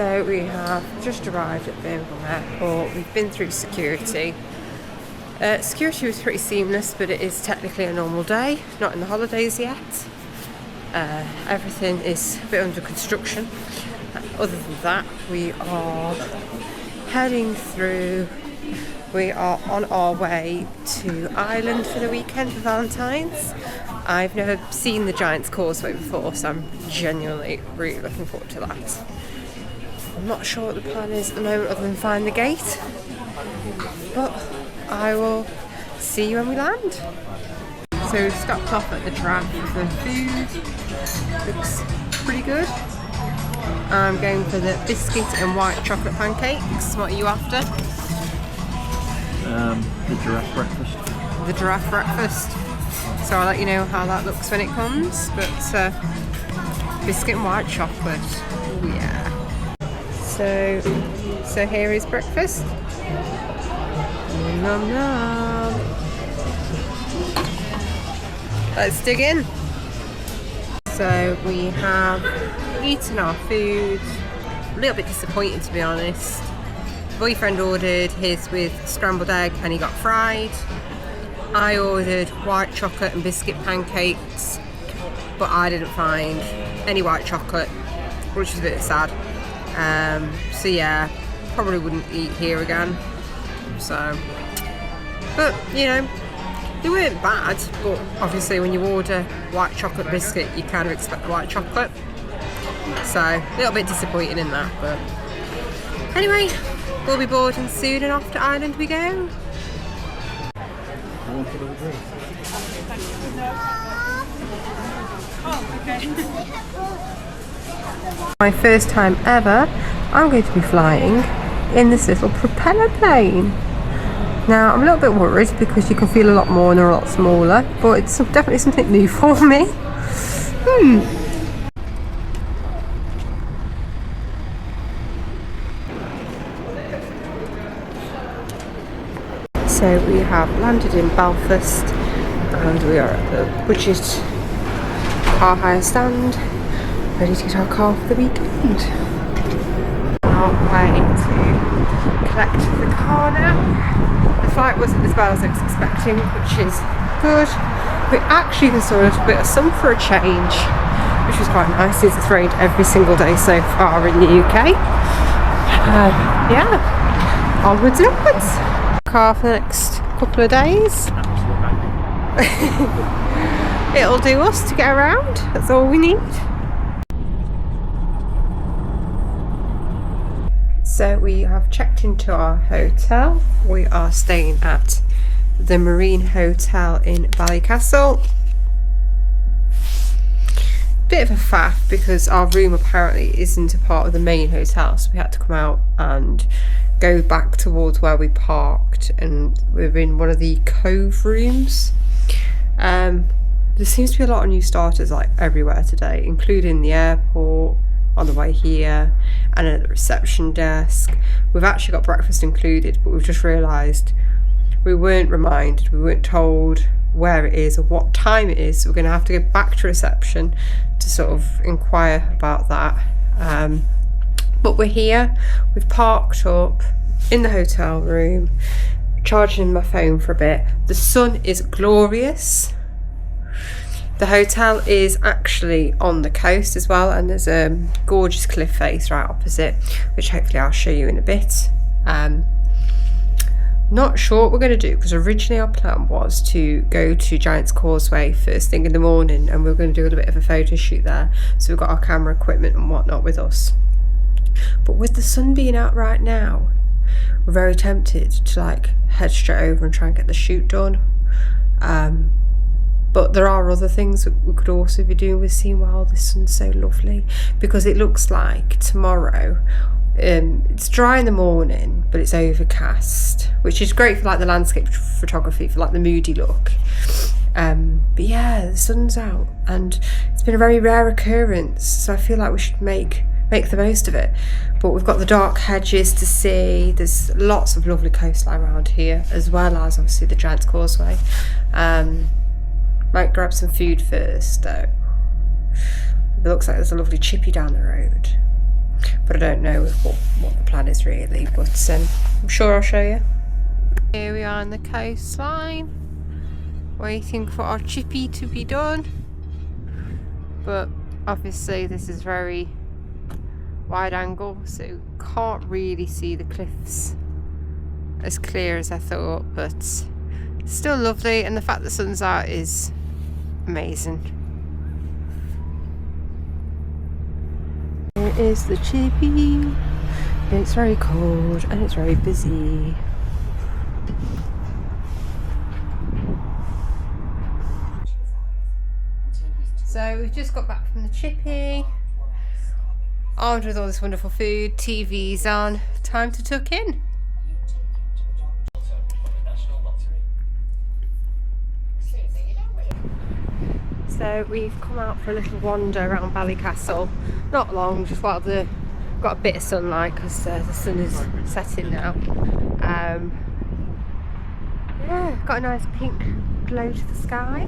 So we have just arrived at Birmingham Airport. We've been through security. Security was pretty seamless, but it is technically a normal day, not in the holidays yet. Everything is a bit under construction. Other than that, we are heading through. We are on our way to Ireland for the weekend for Valentines. I've never seen the Giants Causeway before, so I'm genuinely really looking forward to that. I'm not sure what the plan is at the moment other than find the gate, but I will see you when we land. So we've stopped off at the Giraffe for food. Looks pretty good. I'm going for the biscuit and white chocolate pancakes. What are you after? The giraffe breakfast. The giraffe breakfast. So I'll let you know how that looks when it comes. But biscuit and white chocolate. Oh yeah. So here is breakfast. Nom nom. Let's dig in. So we have eaten our food. A little bit disappointed, to be honest. Boyfriend ordered his with scrambled egg and he got fried. I ordered white chocolate and biscuit pancakes, but I didn't find any white chocolate, which is a bit sad. So yeah, probably wouldn't eat here again. So, but you know, they weren't bad, but obviously when you order white chocolate biscuit, you kind of expect white chocolate. So, a little bit disappointed in that, but anyway, we'll be boarding soon and off to Ireland we go. My first time ever, I'm going to be flying in this little propeller plane. Now, I'm a little bit worried because you can feel a lot more and they're a lot smaller, but it's definitely something new for me. So we have landed in Belfast and we are at the budget car hire stand, ready to get our car for the weekend. Our way to collect the car now. The flight wasn't as bad as I was expecting, which is good. We actually even saw a little bit of sun for a change, which was quite nice since it's rained every single day so far in the UK. Yeah, onwards and upwards. Car for the next couple of days. It'll do us to get around, that's all we need. So we have checked into our hotel. We are staying at the Marine Hotel in Ballycastle. Bit of a faff because our room apparently isn't a part of the main hotel, so we had to come out and go back towards where we parked, and we're in one of the Cove rooms. There seems to be a lot of new starters like everywhere today, including the airport, on the way here, and at the reception desk. We've actually got breakfast included, but we've just realised we weren't reminded, we weren't told where it is or what time it is, so we're going to have to go back to reception to sort of inquire about that. But we're here, we've parked up in the hotel room, charging my phone for a bit. The sun is glorious. The hotel is actually on the coast as well, and there's a gorgeous cliff face right opposite, which hopefully I'll show you in a bit. Not sure what we're going to do, because originally our plan was to go to Giants Causeway first thing in the morning, and we were going to do a little bit of a photo shoot there, so we've got our camera equipment and whatnot with us. But with the sun being out right now, we're very tempted to like head straight over and try and get the shoot done. But there are other things that we could also be doing with seeing while the sun's so lovely, because it looks like tomorrow it's dry in the morning but it's overcast, which is great for like the landscape photography, for like the moody look. But yeah, the sun's out and it's been a very rare occurrence, so I feel like we should make the most of it. But we've got the dark hedges to see, there's lots of lovely coastline around here, as well as obviously the Giants Causeway. Might grab some food first though. It looks like there's a lovely chippy down the road. but I don't know what the plan is really, but I'm sure I'll show you. Here we are on the coastline, waiting for our chippy to be done, but obviously this is very wide angle, so you can't really see the cliffs as clear as I thought, but it's still lovely, and the fact the sun's out is amazing. Here is the chippy. It's very cold and it's very busy. So we've just got back from the chippy, armed with all this wonderful food, TV's on, time to tuck in. So we've come out for a little wander around Ballycastle. Not long, just while got a bit of sunlight because the sun is setting now. Yeah, got a nice pink glow to the sky.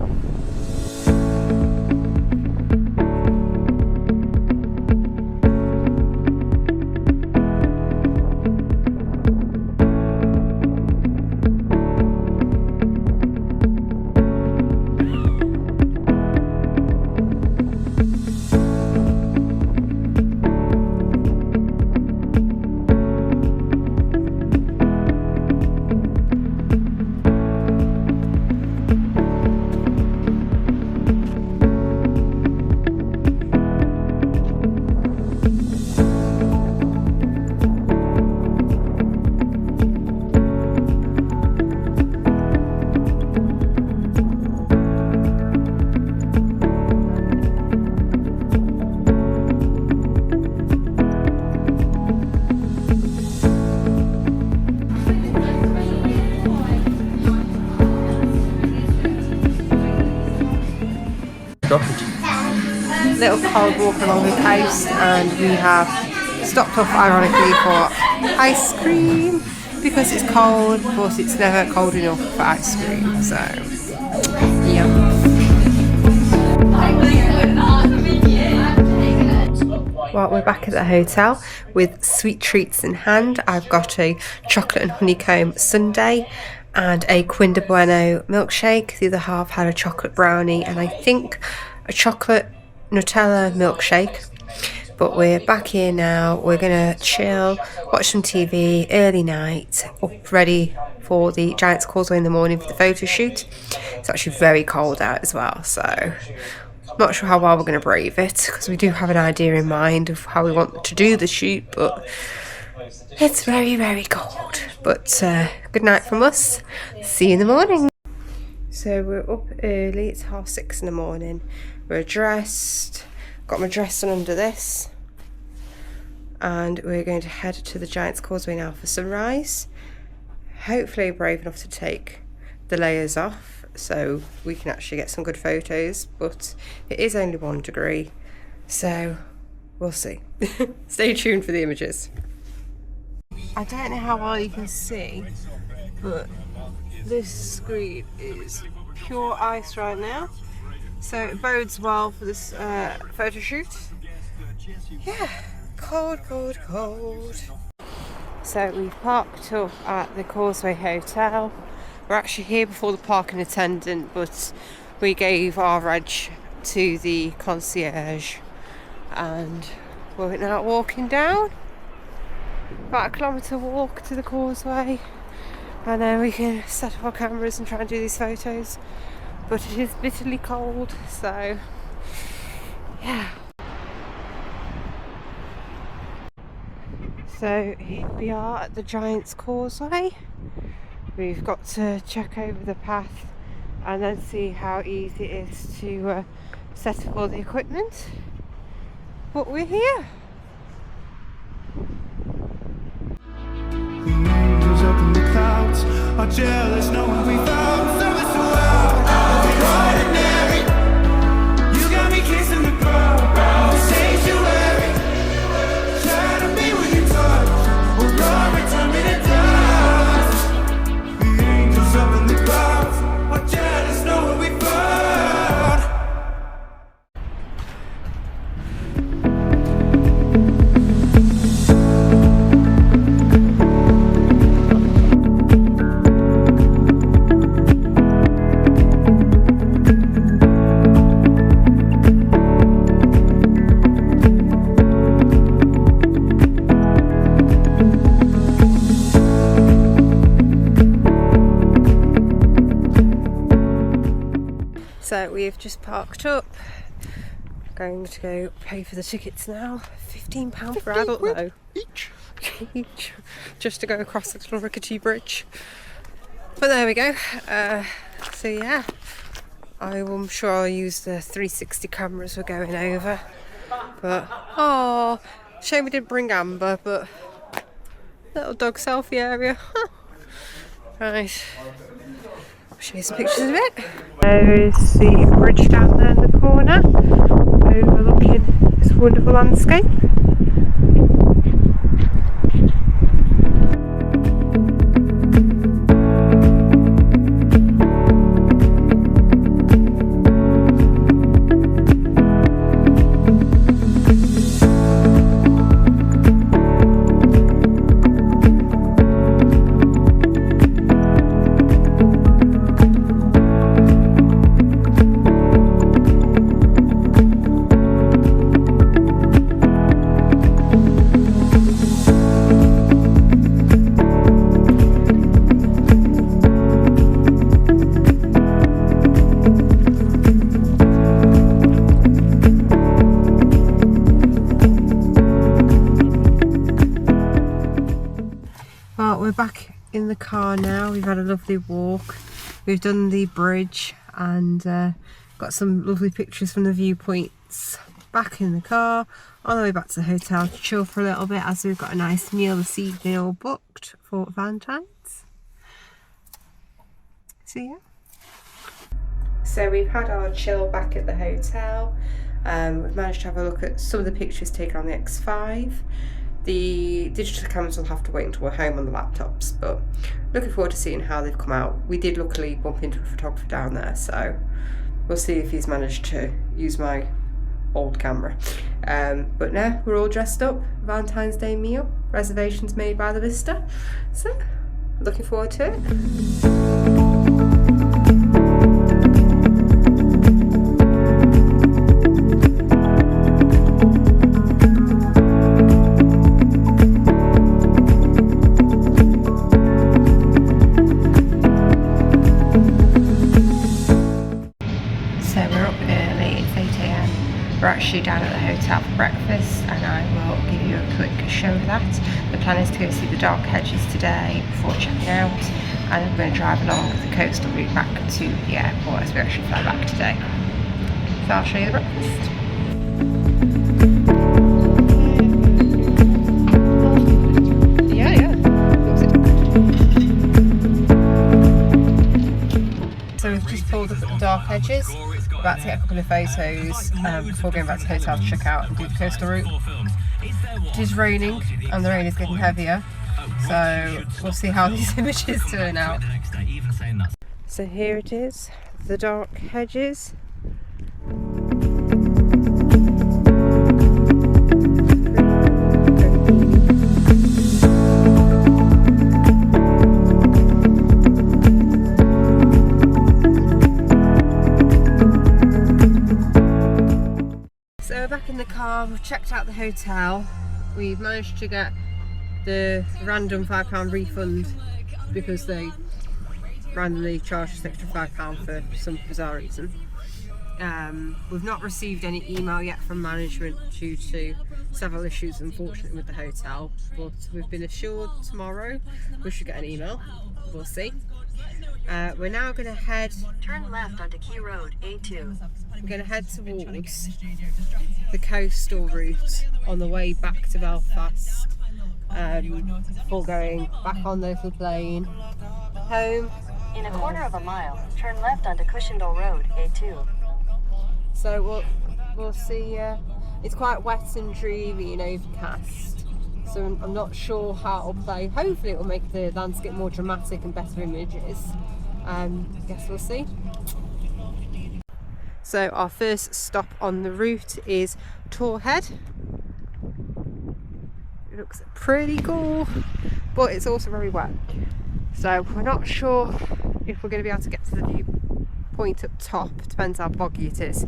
Little cold walk along the coast, and we have stopped off ironically for ice cream because it's cold, but it's never cold enough for ice cream, so yeah. Well, we're back at the hotel with sweet treats in hand. I've got a chocolate and honeycomb sundae and a Kinder Bueno milkshake. The other half had a chocolate brownie and I think a chocolate Nutella milkshake. But we're back here now. We're gonna chill, watch some TV, early night, up ready for the Giants Causeway in the morning for the photo shoot. It's actually very cold out as well, so I'm not sure how well we're going to brave it, because we do have an idea in mind of how we want to do the shoot, but it's very, very cold. But good night from us. See you in the morning. So we're up early. It's 6:30 in the morning. We're dressed. Got my dress on under this. And we're going to head to the Giants Causeway now for sunrise. Hopefully brave enough to take the layers off so we can actually get some good photos, but it is only 1 degree, so we'll see. Stay tuned for the images. I don't know how well you can see, but this screen is pure ice right now, so it bodes well for this photo shoot. Yeah, cold, cold, cold. So we've parked up at the Causeway Hotel. We're actually here before the parking attendant, but we gave our reg to the concierge and we're now walking down. About a kilometre walk to the Causeway, and then we can set up our cameras and try and do these photos. But it is bitterly cold, so yeah. So here we are at the Giants Causeway. We've got to check over the path and then see how easy it is to set up all the equipment. But we're here. The angels up in the clouds are jealous knowing we found something so out of the ordinary. You got me kissing the ground, sanctuary. Try to be when you touch, oh Lord, return me to dust. The angels up in the clouds are jealous knowing we found. So we've just parked up. Going to go pay for the tickets now. £15 for adult though. Each. Just to go across this little rickety bridge. But there we go. So yeah, I'm sure I'll use the 360 cameras we're going over. But oh, shame we didn't bring Amber. But little dog selfie area. Right. I'll show you some pictures in a bit. There is the bridge down there in the corner, overlooking this wonderful landscape. We're back in the car now. We've had a lovely walk. We've done the bridge and got some lovely pictures from the viewpoints. Back in the car, on the way back to the hotel to chill for a little bit as we've got a nice meal this evening all booked for Valentine's. So yeah. So we've had our chill back at the hotel. We've managed to have a look at some of the pictures taken on the X5. The digital cameras will have to wait until we're home on the laptops, but looking forward to seeing how they've come out. We did luckily bump into a photographer down there, so we'll see if he's managed to use my old camera. But no, we're all dressed up. Valentine's Day meal, reservations made by the Vista, so looking forward to it. We're actually down at the hotel for breakfast and I will give you a quick show of that. The plan is to go see the dark hedges today before checking out, and I'm going to drive along the coastal route back to the airport as we actually fly back today. So I'll show you the breakfast. So we've just pulled up at the dark hedges. About to get a couple of photos before going back to the hotel to check out and do the coastal route. It is raining and the rain is getting heavier, so we'll see how these images turn out. So here it is, the dark hedges. Back in the car, we've checked out the hotel. We've managed to get the random £5 refund because they randomly charged us extra £5 for some bizarre reason. We've not received any email yet from management due to several issues unfortunately with the hotel, but we've been assured tomorrow we should get an email. We'll see. We're now going to turn left onto Key Road A2. We're going to head towards the coastal route on the way back to Belfast, before going back on the little plane home. In a quarter of a mile, turn left onto Cushendall Road A2. So we'll see. It's quite wet and dreary and overcast, so I'm not sure how it'll play. Hopefully it will make the landscape more dramatic and better images. Guess we'll see. So our first stop on the route is Torhead. It looks pretty cool, but it's also very wet. So we're not sure if we're going to be able to get to the viewpoint up top. Depends how boggy it is.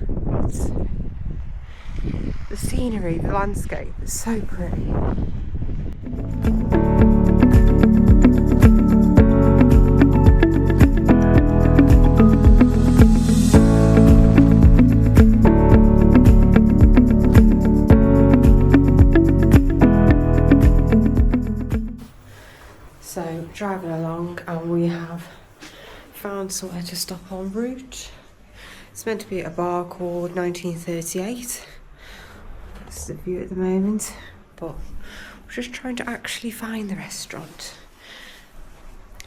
But the scenery, the landscape is so pretty. found somewhere to stop en route. It's meant to be at a bar called 1938. This is the view at the moment, but we're just trying to actually find the restaurant.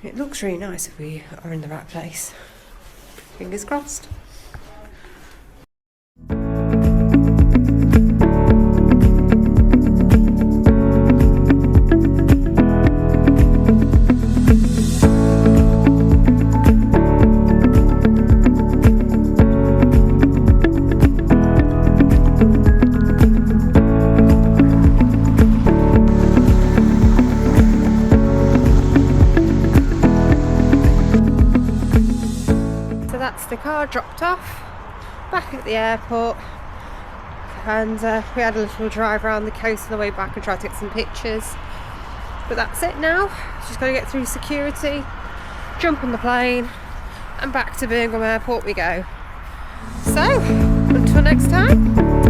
It looks really nice if we are in the right place. Fingers crossed. The car dropped off back at the airport, and we had a little drive around the coast on the way back and tried to get some pictures, but that's it now. Just got to get through security, jump on the plane, and back to Birmingham Airport we go. So until next time.